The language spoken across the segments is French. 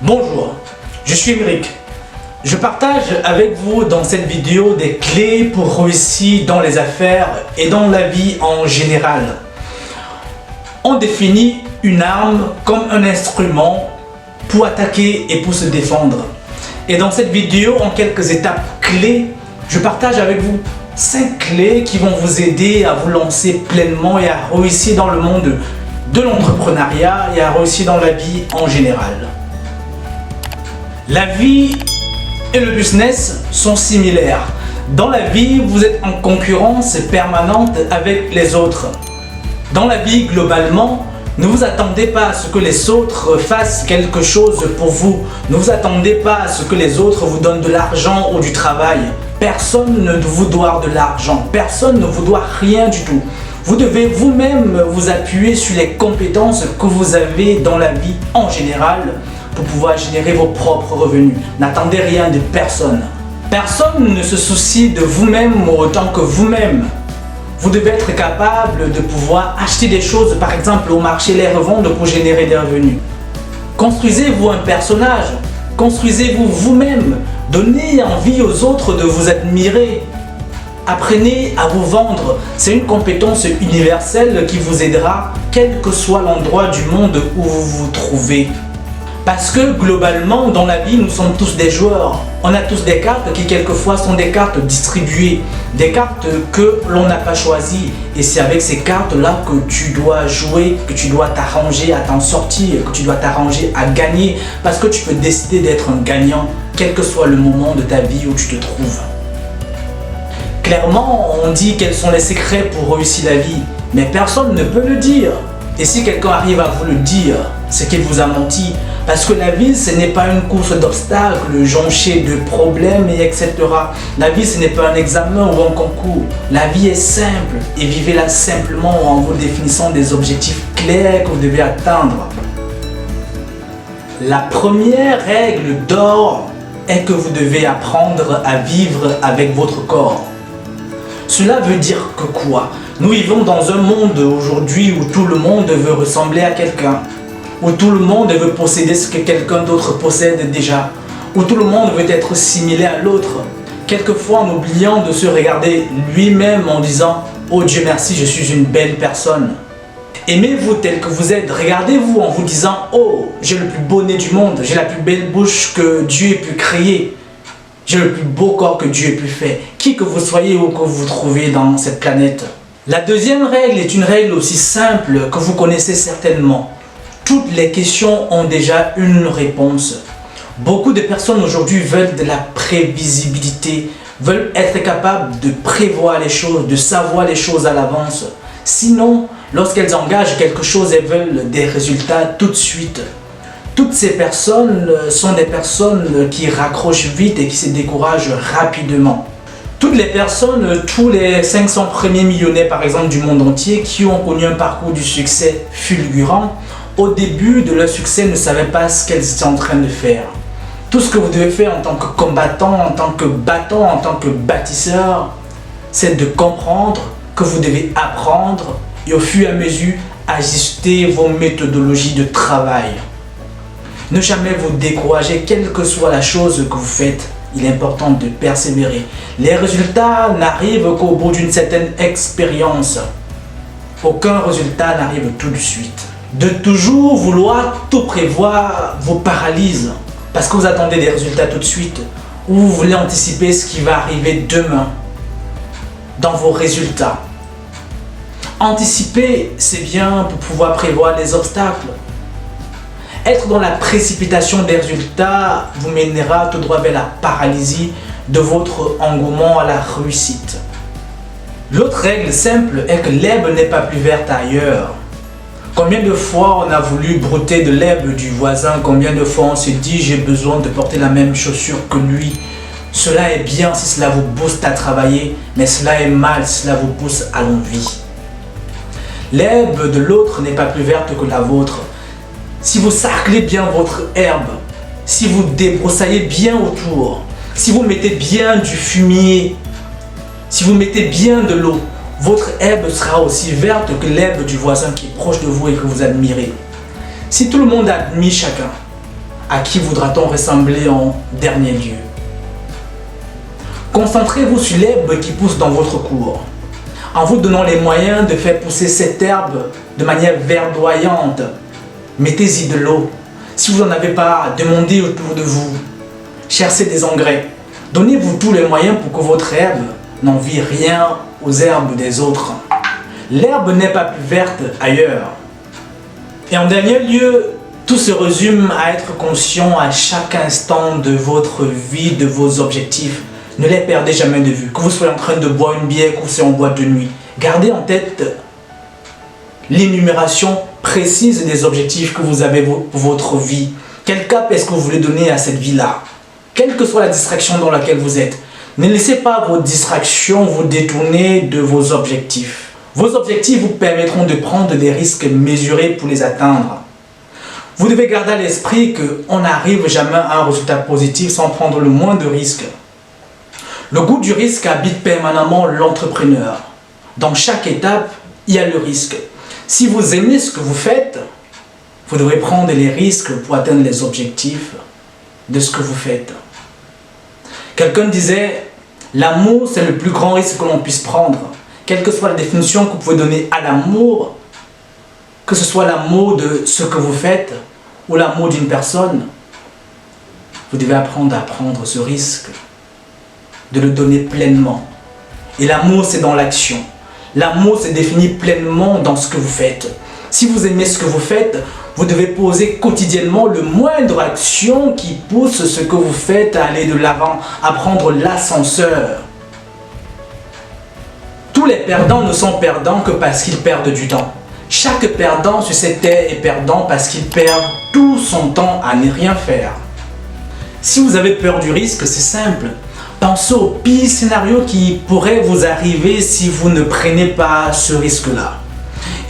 Bonjour, je suis Émeric. Je partage avec vous dans cette vidéo des clés pour réussir dans les affaires et dans la vie en général. On définit une arme comme un instrument pour attaquer et pour se défendre. Et dans cette vidéo, en quelques étapes clés, je partage avec vous 5 clés qui vont vous aider à vous lancer pleinement et à réussir dans le monde de l'entrepreneuriat et à réussir dans la vie en général. La vie et le business sont similaires. Dans la vie, vous êtes en concurrence permanente avec les autres. Dans la vie, globalement, ne vous attendez pas à ce que les autres fassent quelque chose pour vous. Ne vous attendez pas à ce que les autres vous donnent de l'argent ou du travail. Personne ne vous doit de l'argent. Personne ne vous doit rien du tout. Vous devez vous-même vous appuyer sur les compétences que vous avez dans la vie en général pour pouvoir générer vos propres revenus. N'attendez rien de personne. Personne ne se soucie de vous-même autant que vous-même. Vous devez être capable de pouvoir acheter des choses, par exemple au marché, les revendre pour générer des revenus. Construisez-vous un personnage, construisez-vous vous-même, donnez envie aux autres de vous admirer. Apprenez à vous vendre, c'est une compétence universelle qui vous aidera quel que soit l'endroit du monde où vous vous trouvez. Parce que globalement, dans la vie, nous sommes tous des joueurs. On a tous des cartes qui quelquefois sont des cartes distribuées, des cartes que l'on n'a pas choisies. Et c'est avec ces cartes-là que tu dois jouer, que tu dois t'arranger à t'en sortir, que tu dois t'arranger à gagner. Parce que tu peux décider d'être un gagnant, quel que soit le moment de ta vie où tu te trouves. Clairement, on dit quels sont les secrets pour réussir la vie, mais personne ne peut le dire. Et si quelqu'un arrive à vous le dire, c'est qu'il vous a menti. Parce que la vie, ce n'est pas une course d'obstacles, jonchée de problèmes et etc. La vie, ce n'est pas un examen ou un concours. La vie est simple et vivez-la simplement en vous définissant des objectifs clairs que vous devez atteindre. La première règle d'or est que vous devez apprendre à vivre avec votre corps. Cela veut dire que quoi? Nous vivons dans un monde aujourd'hui où tout le monde veut ressembler à quelqu'un, où tout le monde veut posséder ce que quelqu'un d'autre possède déjà, où tout le monde veut être similaire à l'autre, quelquefois en oubliant de se regarder lui-même en disant « Oh Dieu merci, je suis une belle personne ». Aimez-vous tel que vous êtes, regardez-vous en vous disant « Oh, j'ai le plus beau nez du monde, j'ai la plus belle bouche que Dieu ait pu créer ». J'ai le plus beau corps que Dieu ait pu faire, qui que vous soyez ou que vous vous trouvez dans cette planète. La deuxième règle est une règle aussi simple que vous connaissez certainement. Toutes les questions ont déjà une réponse. Beaucoup de personnes aujourd'hui veulent de la prévisibilité, veulent être capables de prévoir les choses, de savoir les choses à l'avance. Sinon, lorsqu'elles engagent quelque chose, elles veulent des résultats tout de suite. Toutes ces personnes sont des personnes qui raccrochent vite et qui se découragent rapidement. Toutes les personnes, tous les 500 premiers millionnaires par exemple du monde entier qui ont connu un parcours du succès fulgurant, au début de leur succès ne savaient pas ce qu'elles étaient en train de faire. Tout ce que vous devez faire en tant que combattant, en tant que battant, en tant que bâtisseur, c'est de comprendre que vous devez apprendre et au fur et à mesure ajuster vos méthodologies de travail. Ne jamais vous décourager, quelle que soit la chose que vous faites. Il est important de persévérer. Les résultats n'arrivent qu'au bout d'une certaine expérience. Aucun résultat n'arrive tout de suite. De toujours vouloir tout prévoir vous paralyse. Parce que vous attendez des résultats tout de suite. Ou vous voulez anticiper ce qui va arriver demain. Dans vos résultats. Anticiper, c'est bien pour pouvoir prévoir les obstacles. Être dans la précipitation des résultats vous mènera tout droit vers la paralysie de votre engouement à la réussite. L'autre règle simple est que l'herbe n'est pas plus verte ailleurs. Combien de fois on a voulu brouter de l'herbe du voisin, combien de fois on s'est dit j'ai besoin de porter la même chaussure que lui. Cela est bien si cela vous booste à travailler, mais cela est mal si cela vous pousse à l'envie. L'herbe de l'autre n'est pas plus verte que la vôtre. Si vous sarclez bien votre herbe, si vous débroussaillez bien autour, si vous mettez bien du fumier, si vous mettez bien de l'eau, votre herbe sera aussi verte que l'herbe du voisin qui est proche de vous et que vous admirez. Si tout le monde admire chacun, À qui voudra-t-on ressembler en dernier lieu? Concentrez-vous sur l'herbe qui pousse dans votre cour, en vous donnant les moyens de faire pousser cette herbe de manière verdoyante. Mettez-y de l'eau. Si vous n'en avez pas, demandez autour de vous. Cherchez des engrais. Donnez-vous tous les moyens pour que votre herbe n'envie rien aux herbes des autres. L'herbe n'est pas plus verte ailleurs. Et en dernier lieu, tout se résume à être conscient à chaque instant de votre vie, de vos objectifs. Ne les perdez jamais de vue. Que vous soyez en train de boire une bière, que vous soyez en boîte de nuit. Gardez en tête l'énumération précise des objectifs que vous avez pour votre vie. Quel cap est-ce que vous voulez donner à cette vie-là? Quelle que soit la distraction dans laquelle vous êtes. Ne laissez pas vos distractions vous détourner de vos objectifs. Vos objectifs vous permettront de prendre des risques mesurés pour les atteindre. Vous devez garder à l'esprit qu'on n'arrive jamais à un résultat positif sans prendre le moins de risques. Le goût du risque habite permanemment l'entrepreneur. Dans chaque étape, il y a le risque. Si vous aimez ce que vous faites, vous devrez prendre les risques pour atteindre les objectifs de ce que vous faites. Quelqu'un disait, l'amour c'est le plus grand risque que l'on puisse prendre. Quelle que soit la définition que vous pouvez donner à l'amour, que ce soit l'amour de ce que vous faites ou l'amour d'une personne, vous devez apprendre à prendre ce risque, de le donner pleinement. Et l'amour, c'est dans l'action. L'amour se définit pleinement dans ce que vous faites. Si vous aimez ce que vous faites, vous devez poser quotidiennement le moindre action qui pousse ce que vous faites à aller de l'avant, à prendre l'ascenseur. Tous les perdants ne sont perdants que parce qu'ils perdent du temps. Chaque perdant sur cette terre est perdant parce qu'il perd tout son temps à ne rien faire. Si vous avez peur du risque, c'est simple. Pensez au pire scénario qui pourrait vous arriver si vous ne prenez pas ce risque-là.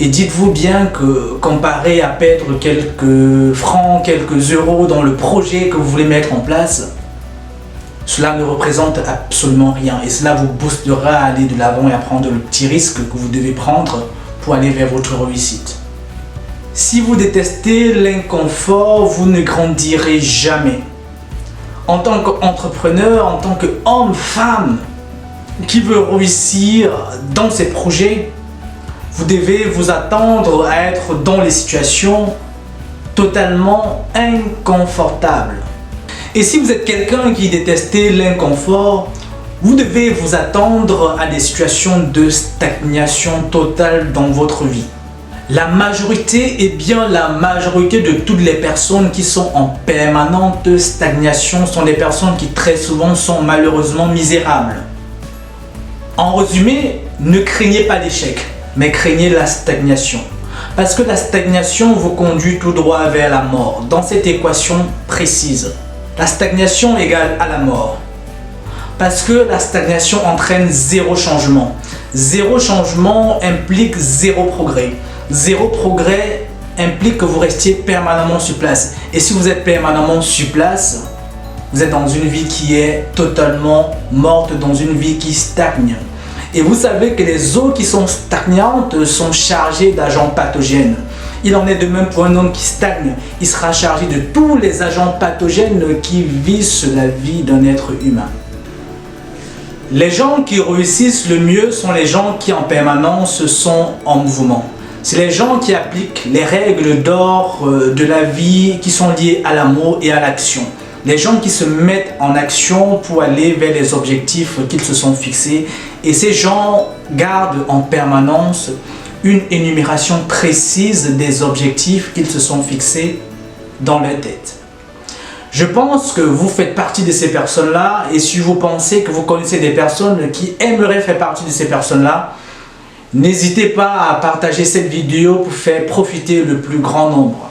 Et dites-vous bien que comparé à perdre quelques francs, quelques euros dans le projet que vous voulez mettre en place, cela ne représente absolument rien. Et cela vous boostera à aller de l'avant et à prendre le petit risque que vous devez prendre pour aller vers votre réussite. Si vous détestez l'inconfort, vous ne grandirez jamais. En tant qu'entrepreneur, en tant qu'homme, femme, qui veut réussir dans ses projets, vous devez vous attendre à être dans les situations totalement inconfortables. Et si vous êtes quelqu'un qui déteste l'inconfort, vous devez vous attendre à des situations de stagnation totale dans votre vie. La majorité, et bien la majorité de toutes les personnes qui sont en permanente stagnation sont des personnes qui très souvent sont malheureusement misérables. En résumé, ne craignez pas l'échec, mais craignez la stagnation. Parce que la stagnation vous conduit tout droit vers la mort. Dans cette équation précise, la stagnation égale à la mort. Parce que la stagnation entraîne zéro changement. Zéro changement implique zéro progrès. Zéro progrès implique que vous restiez permanemment sur place. Et si vous êtes permanemment sur place, vous êtes dans une vie qui est totalement morte, dans une vie qui stagne. Et vous savez que les eaux qui sont stagnantes sont chargées d'agents pathogènes. Il en est de même pour un homme qui stagne. Il sera chargé de tous les agents pathogènes qui visent la vie d'un être humain. Les gens qui réussissent le mieux sont les gens qui en permanence sont en mouvement. C'est les gens qui appliquent les règles d'or de la vie qui sont liées à l'amour et à l'action. Les gens qui se mettent en action pour aller vers les objectifs qu'ils se sont fixés. Et ces gens gardent en permanence une énumération précise des objectifs qu'ils se sont fixés dans leur tête. Je pense que vous faites partie de ces personnes-là, et si vous pensez que vous connaissez des personnes qui aimeraient faire partie de ces personnes-là, n'hésitez pas à partager cette vidéo pour faire profiter le plus grand nombre.